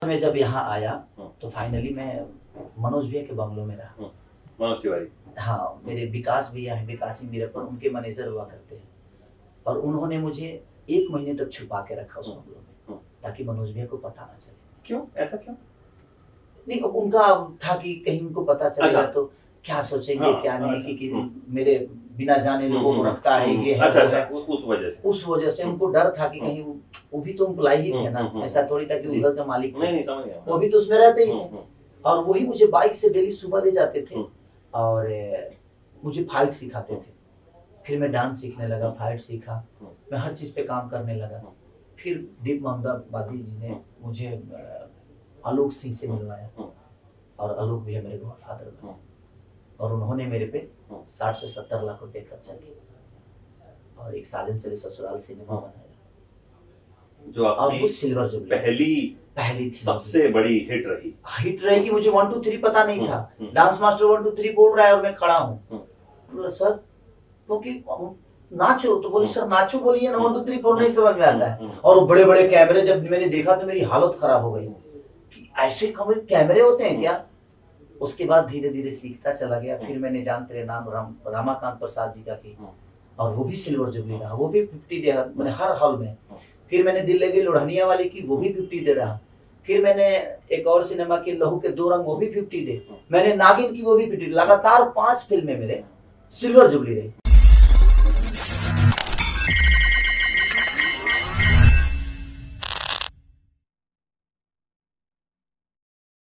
मैं जब यहाँ आया तो फाइनली मैं मनोज भैया के बंगलों में रहा। मनोज तिवारी। हाँ, मेरे विकास भैया हैं, विकासी मेरे पर उनके मैनेजर हुआ करते हैं। और उन्होंने मुझे 1 महीने तक छुपा के रखा उस बंगलों में, ताकि मनोज भैया को पता ना चले। क्यों? ऐसा क्यों? नहीं, उनका था कि कहीं उनको पता चलेगा तो क्या सोचेंगे, क्या नहीं कि मेरे बिना जाने लोगों को रखता है, ये है। उस वजह से उनको डर था कि कहीं वो भी तो एम्प्लॉय ही थे ना, ऐसा थोड़ी था कि वो घर का मालिक थे। नहीं, समझ गया। वो भी तो उसमें रहते ही थे। और वही मुझे बाइक से डेली सुबह ले जाते थे और मुझे फाइट सिखाते थे। फिर मैं डांस सीखने लगा, फाइट सीखा, मैं हर चीज पे काम करने लगा। फिर दीप मोहम्मदाबादी जी ने मुझे आलोक सिंह से मिलवाया और आलोक भी है मेरे गॉडफादर बने और उन्होंने मेरे पे 60 से 70 लाख रुपए खर्चा किया और एक साजन चले ससुराल सिनेमा बनाया जो आपकी सिल्वर जुबली पहली थी, सबसे बड़ी हिट रही कि मुझे 1 2 3 पता नहीं था। डांस मास्टर 1 2 3 बोल रहा है और मैं खड़ा हूँ। बोला सर क्योंकि नाचो, तो बोली सर नाचो बोलिए ना, 1 2 3 4 नहीं समझ में आता है। और वो बड़े बड़े कैमरे जब मैंने देखा तो मेरी हालत खराब हो गई कि ऐसे कैमरे होते हैं क्या। उसके बाद धीरे धीरे सीखता चला गया। फिर मैंने जान तेरे नाम रामाकांत प्रसाद जी का की और वो भी सिल्वर जुबली रहा, वो भी 50 दे मैंने हर हॉल में। फिर मैंने दिल लगी लोढ़निया वाली की, वो भी 50 दे रहा। फिर मैंने एक और सिनेमा की लहू के 2 रंग, वो भी 50 दे। मैंने नागिन की, वो भी 50। लगातार 5 फिल्में मेरे सिल्वर जुबली रही।